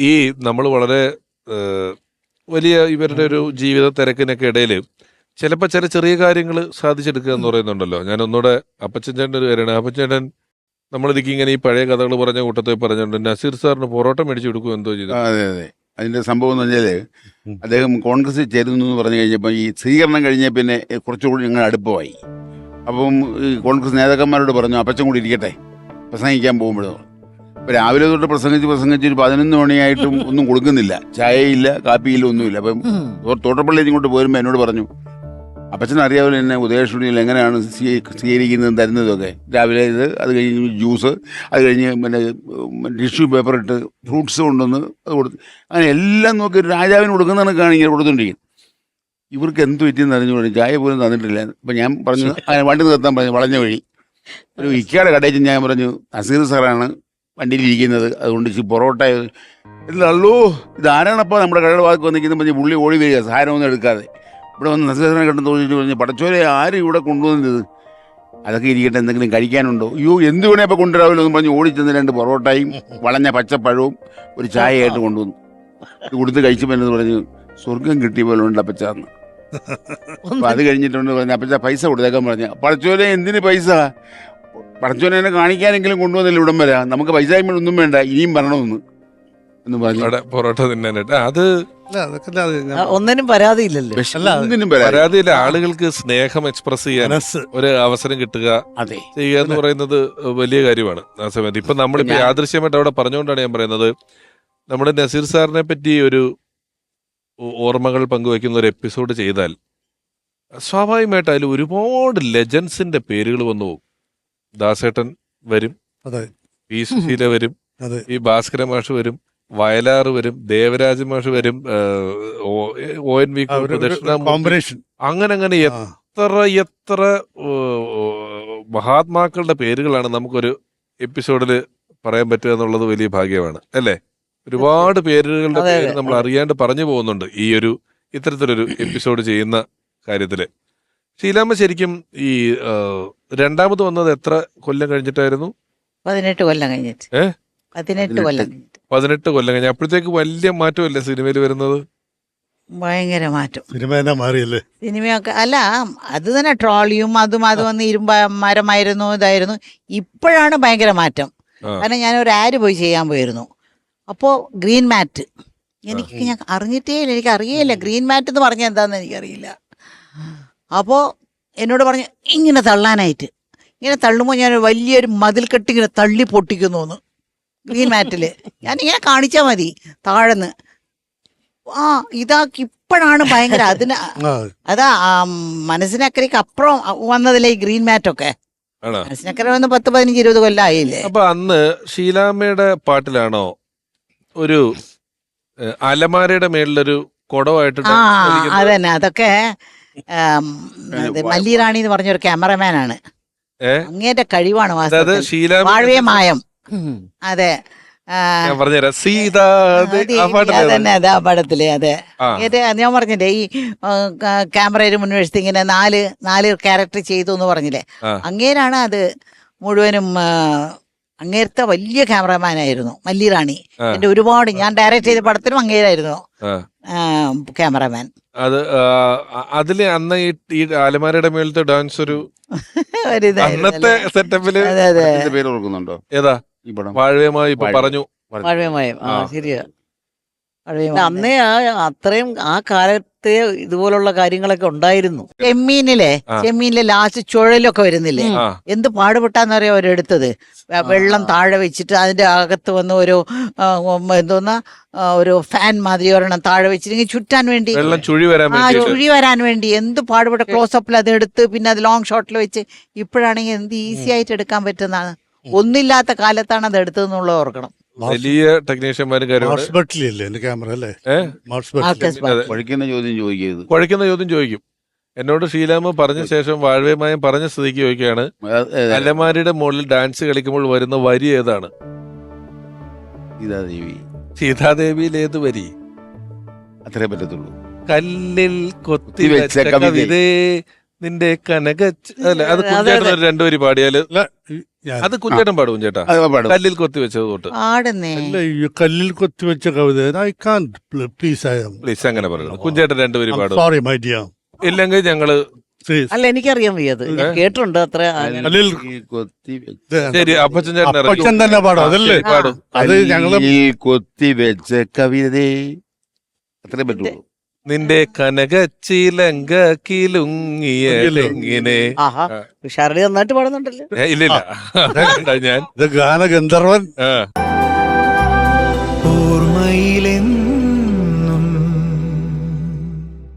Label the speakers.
Speaker 1: ഈ നമ്മൾ വളരെ വലിയ ഇവരുടെ ഒരു ജീവിത തിരക്കിനൊക്കെ ഇടയിൽ ചിലപ്പോൾ ചില ചെറിയ കാര്യങ്ങൾ സാധിച്ചെടുക്കുക എന്ന് പറയുന്നുണ്ടല്ലോ. ഞാൻ ഒന്നുകൂടെ അപ്പച്ചൻ ചേട്ടൻ്റെ ഒരു കാര്യമാണ്. അപ്പച്ചൻ ചേട്ടൻ നമ്മളിതിക്ക് ഇങ്ങനെ ഈ പഴയ കഥകൾ പറഞ്ഞ കൂട്ടത്തിൽ പറഞ്ഞിട്ടുണ്ട്, നസീർ സാറിന് പൊറോട്ട മേടിച്ചു കൊടുക്കും എന്തോ ചെയ്തു.
Speaker 2: അതെ അതെ. അതിൻ്റെ സംഭവം എന്ന് പറഞ്ഞാൽ അദ്ദേഹം കോൺഗ്രസിൽ ചേരുന്നു എന്ന് പറഞ്ഞു കഴിഞ്ഞപ്പോൾ ഈ സ്വീകരണം കഴിഞ്ഞ പിന്നെ കുറച്ചുകൂടി ഞങ്ങൾ അടുപ്പമായി. അപ്പം ഈ കോൺഗ്രസ് നേതാക്കന്മാരോട് പറഞ്ഞു അപ്പച്ചൻ കൂടി ഇരിക്കട്ടെ പ്രസംഗിക്കാൻ പോകുമ്പോഴോ. അപ്പോൾ രാവിലെ തൊട്ട് പ്രസംഗിച്ച് ഒരു 11 മണിയായിട്ടും ഒന്നും കൊടുക്കുന്നില്ല, ചായയില്ല കാപ്പിയില്ല ഒന്നുമില്ല. അപ്പം തോട്ടപ്പള്ളി ഇങ്ങോട്ട് പോരുമ്പോൾ എന്നോട് പറഞ്ഞു അപ്പച്ചൻ അറിയാമല്ലോ എന്നെ ഉദയസ്റ്റുഡിയോയിൽ എങ്ങനെയാണ് സ്വീകരിക്കുന്നതും തരുന്നതൊക്കെ. രാവിലെ അത് കഴിഞ്ഞ് ജ്യൂസ്, അത് കഴിഞ്ഞ് പിന്നെ ടിഷ്യൂ പേപ്പർ ഇട്ട് ഫ്രൂട്ട്സ് കൊണ്ടുവന്ന് അത് കൊടുത്ത് അങ്ങനെ എല്ലാം നോക്കി ഒരു രാജാവിന് കൊടുക്കുന്നതൊക്കെയാണ് ഇങ്ങനെ കൊടുത്തുകൊണ്ടിരിക്കുന്നത്. ഇവർക്ക് എന്ത് പറ്റിയെന്ന് അറിഞ്ഞു, ചായ പോലും തന്നിട്ടില്ല. അപ്പം ഞാൻ പറഞ്ഞു വണ്ടി നിർത്താൻ പറഞ്ഞു. വളഞ്ഞ വഴി ഒരു ഇക്കയുടെ കടയിൽ ഞാൻ പറഞ്ഞു നസീർ സാറാണ് വണ്ടിയിലിരിക്കുന്നത്, അതുകൊണ്ട് പൊറോട്ട ഇല്ലല്ലോ ഇതാരാണപ്പോൾ നമ്മുടെ കടയുടെ ഭാഗത്ത് വന്നിരിക്കുന്നത് പറഞ്ഞ് പുള്ളി ഓടി വരിക സാധനമൊന്നും എടുക്കാതെ. ഇവിടെ വന്ന് നസീറിനെ കണ്ടെന്ന് തോന്നിയിട്ട് പറഞ്ഞു പടച്ചോരെ ആരും ഇവിടെ കൊണ്ടുവന്നത്, അതൊക്കെ ഇരിക്കട്ടെ എന്തെങ്കിലും കഴിക്കാനുണ്ടോ? അയ്യോ എന്ത് വേണേ അപ്പോൾ കൊണ്ടുവരാമല്ലോ എന്ന് പറഞ്ഞ് ഓടിച്ചെന്ന് 2 പൊറോട്ടയും വളഞ്ഞ പച്ചപ്പഴവും ഒരു ചായയായിട്ട് കൊണ്ടുവന്നു. ഇത് കൊടുത്ത് കഴിച്ചപ്പോൾ എന്ന് പറഞ്ഞു സ്വർഗം കിട്ടിയ പോലെ ഉണ്ട് അപ്പച്ചാന്ന്. അപ്പം അത് കഴിഞ്ഞിട്ടുണ്ട് പറഞ്ഞു അപ്പച്ച പൈസ കൊടുത്തേക്കാൻ പറഞ്ഞു. പടച്ചോനെ എന്തിന് പൈസ, പടച്ചോനെ എന്നെ കാണിക്കാനെങ്കിലും കൊണ്ടുവന്നില്ല ഇവിടം വരെ, നമുക്ക് പൈസ ഒന്നും വേണ്ട ഇനിയും വരണമെന്ന് എന്ന് പറഞ്ഞു
Speaker 1: പൊറോട്ട തിന്നാനായിട്ട്. അത്
Speaker 3: ഒന്നിനും പരാതിയില്ലല്ലോ.
Speaker 1: പരാതിയില്ല, ആളുകൾക്ക് സ്നേഹം എക്സ്പ്രസ് ചെയ്യാൻ ഒരു അവസരം കിട്ടുക ചെയ്യുക എന്ന് പറയുന്നത് വലിയ കാര്യമാണ് ആ സമയത്ത്. ഇപ്പൊ നമ്മളിപ്പോ യാദൃശ്യമായിട്ട് അവിടെ പറഞ്ഞുകൊണ്ടാണ് ഞാൻ പറയുന്നത്, നമ്മുടെ നസീർ സാറിനെ പറ്റി ഒരു ഓർമ്മകൾ പങ്കുവെക്കുന്ന ഒരു എപ്പിസോഡ് ചെയ്താൽ സ്വാഭാവികമായിട്ട് അതിൽ ഒരുപാട് ലെജൻസിന്റെ പേരുകൾ വന്നു പോകും. ദാസേട്ടൻ വരും, പി സുശീല വരും, ഈ ഭാസ്കര മാഷ് വരും, വയലാറ് വരും, ദേവരാജ് മാഷ് വരും, ONV കോമ്പറേഷൻ, അങ്ങനെ എത്ര മഹാത്മാക്കളുടെ പേരുകളാണ് നമുക്കൊരു എപ്പിസോഡിൽ പറയാൻ പറ്റുക എന്നുള്ളത് വലിയ ഭാഗ്യമാണ് അല്ലേ. ഒരുപാട് പേരുകളുടെ പേര് നമ്മൾ അറിയാണ്ട് പറഞ്ഞു പോകുന്നുണ്ട് ഈ ഒരു ഇത്തരത്തിലൊരു എപ്പിസോഡ് ചെയ്യുന്ന കാര്യത്തില്. ഷീലാമ്മ ശരിക്കും ഈ രണ്ടാമത് വന്നത് എത്ര കൊല്ലം കഴിഞ്ഞിട്ടായിരുന്നു?
Speaker 4: 18 കൊല്ലം കഴിഞ്ഞിട്ട്.
Speaker 1: 18 കൊല്ലം കഴിഞ്ഞ അപ്പോഴത്തേക്ക് വലിയ മാറ്റമല്ലേ സിനിമയിൽ വരുന്നത്?
Speaker 4: ഭയങ്കര മാറ്റം.
Speaker 5: സിനിമ മാറിയല്ലേ?
Speaker 4: സിനിമയൊക്കെ അല്ല, അത് തന്നെ ട്രോളിയും അതും വന്ന് ഇരുമ്പ മരമായിരുന്നു ഇതായിരുന്നു. ഇപ്പോഴാണ് ഭയങ്കര മാറ്റം. കാരണം ഞാൻ ഒരു ആഡ് പോയി ചെയ്യാൻ പോയിരുന്നു. അപ്പോൾ ഗ്രീൻ മാറ്റ് ഞാൻ അറിഞ്ഞിട്ടേ ഇല്ല, എനിക്ക് അറിയില്ല ഗ്രീൻ മാറ്റ് എന്ന് പറഞ്ഞാൽ എന്താണെന്ന് എനിക്കറിയില്ല. അപ്പോൾ എന്നോട് പറഞ്ഞു ഇങ്ങനെ തള്ളാനായിട്ട്. ഇങ്ങനെ തള്ളുമ്പോൾ ഞാൻ വലിയൊരു മതിൽ കെട്ടി ഇങ്ങനെ തള്ളി പൊട്ടിക്കുന്നു എന്ന് ഗ്രീൻ മാറ്റിൽ. ഞാനിങ്ങനെ കാണിച്ചാൽ മതി താഴെന്ന്. ഇതാക്കി ഇപ്പോഴാണ് ഭയങ്കര അതാ മനസ്സിനക്കരയ്ക്ക് അപ്പുറം വന്നതില്ലേ ഈ ഗ്രീൻ മാറ്റൊക്കെ. മനസ്സിനക്കര വന്ന് 10, 15, 20 കൊല്ലം ആയില്ലേ.
Speaker 1: അപ്പൊ അന്ന് ഷീലാമ്മയുടെ പാട്ടിലാണോ ഒരു അലമാരയുടെ മേളിലൊരു കുടമായിട്ട്?
Speaker 4: അതന്നെ, അതൊക്കെ മല്ലിറാണി എന്ന് പറഞ്ഞൊരു ക്യാമറമാനാണ്. അങ്ങേന്റെ കഴിവാണ് വാഴവേ മായം. അതെ അതന്നെ, അതെ ആ പടത്തില്. അതെ ഞാൻ പറഞ്ഞില്ലേ ഈ ക്യാമറയിൽ മുൻവശത്ത് ഇങ്ങനെ നാല് ക്യാരക്ടർ ചെയ്തു എന്ന് പറഞ്ഞില്ലേ, അങ്ങേരാണ് അത് മുഴുവനും. അങ്ങേരത്തെ വലിയ ക്യാമറമാനായിരുന്നു മല്ലിറാണി. എന്റെ ഒരുപാട് ഞാൻ ഡയറക്റ്റ് ചെയ്ത പടത്തിനും അങ്ങേരായിരുന്നു ക്യാമറമാൻ.
Speaker 1: അതില് അന്ന് ഈ അലമാരയുടെ മേളത്തെ ഡാൻസ് ഒരു അന്നത്തെ സെറ്റപ്പില്
Speaker 2: പേര് ഓർക്കുന്നുണ്ടോ?
Speaker 1: ഏതാ? വാഴവേമായി ഇപ്പൊ പറഞ്ഞു.
Speaker 4: വാഴവേമായം ശരിയാ.
Speaker 3: അന്നേ അത്രയും ആ കാലത്തെ ഇതുപോലുള്ള കാര്യങ്ങളൊക്കെ ഉണ്ടായിരുന്നു.
Speaker 4: ചെമ്മീനിലെ ലാസ്റ്റ് ചുഴലൊക്കെ വരുന്നില്ലേ, എന്ത് പാടുപെട്ടാന്നറിയോ അവരെടുത്തത്. വെള്ളം താഴെ വെച്ചിട്ട് അതിന്റെ അകത്ത് വന്ന് ഒരു ഫാൻ മാതിരി ഒരെണ്ണം താഴെ വെച്ചിട്ട് ചുറ്റാൻ വേണ്ടി, ചുഴി വരാൻ വേണ്ടി എന്ത് പാടുപെട്ട ക്ലോസപ്പിൽ അത് എടുത്ത് പിന്നെ അത് ലോങ് ഷോട്ടിൽ വെച്ച്. ഇപ്പോഴാണെങ്കിൽ എന്ത് ഈസി ആയിട്ട് എടുക്കാൻ പറ്റുന്നതാണ്. ഒന്നില്ലാത്ത കാലത്താണ് അത് എടുത്തതെന്നുള്ളത് ഓർക്കണം.
Speaker 1: വലിയ ടെക്നീഷ്യന്മാരും കുഴക്കുന്ന ചോദ്യം ചോദിക്കും എന്നോട്. ഷീലാമ്മ പറഞ്ഞ ശേഷം വാഴവേമായം പറഞ്ഞ സ്ഥിതിക്ക് ചോദിക്കുകയാണ്, അലമാരിയുടെ മുകളിൽ ഡാൻസ് കളിക്കുമ്പോൾ വരുന്ന വരി ഏതാണ്? സീതാദേവിയിൽ ഏത് വരി?
Speaker 2: അത്രേ പറ്റത്തുള്ളൂ.
Speaker 1: കല്ലിൽ കൊത്തി വെച്ച കവിതേ നിന്റെ കനക. അല്ല അത് കുഞ്ഞേട്ടൻ 2 വരി പാടിയാല് അത് കുഞ്ചേട്ടൻ പാടും കുഞ്ചേട്ടാ.
Speaker 2: അത് പാടും.
Speaker 1: കല്ലിൽ കൊത്തി വെച്ചത് തൊട്ട്
Speaker 4: പാടുന്നേ
Speaker 5: അല്ല ഈ കല്ലിൽ കൊത്തിവെച്ച കവിത I can please I am
Speaker 1: please അങ്ങനെ പറയുന്നത്. കുഞ്ചേട്ടൻ രണ്ടുപേരും പാടും.
Speaker 5: സോറി മൈ ഡിയർ
Speaker 1: ഇല്ലെങ്കിൽ ഞങ്ങള്
Speaker 3: അല്ല എനിക്കറിയാൻ വയ്യത് ഞാൻ കേട്ടിട്ടുണ്ട് അത്ര
Speaker 5: കല്ലിൽ
Speaker 2: കൊത്തി വെച്ച
Speaker 1: ശരി അപ്പച്ചൻ ചേട്ടൻ ഇറങ്ങി.
Speaker 5: അപ്പച്ചൻ തന്നെ പാടും അതല്ലേ
Speaker 1: പാടും.
Speaker 5: അത് ഞങ്ങള്
Speaker 2: കല്ലിൽ കൊത്തി വെച്ച കവിതേ അത്രേ പറ്റുള്ളൂ.
Speaker 1: നിന്റെ കനകച്ചിലങ്ക കിലുങ്ങിയെങ്ങനെ.
Speaker 3: ആഹാ ഷാരടി നന്നായിട്ട് പാടുന്നുണ്ടല്ലോ.
Speaker 1: ഇല്ലില്ല ഞാൻ
Speaker 5: ഇത് ഗാനഗന്ധർവൻ
Speaker 1: ആ
Speaker 6: ഓർമ്മയിലെന്നും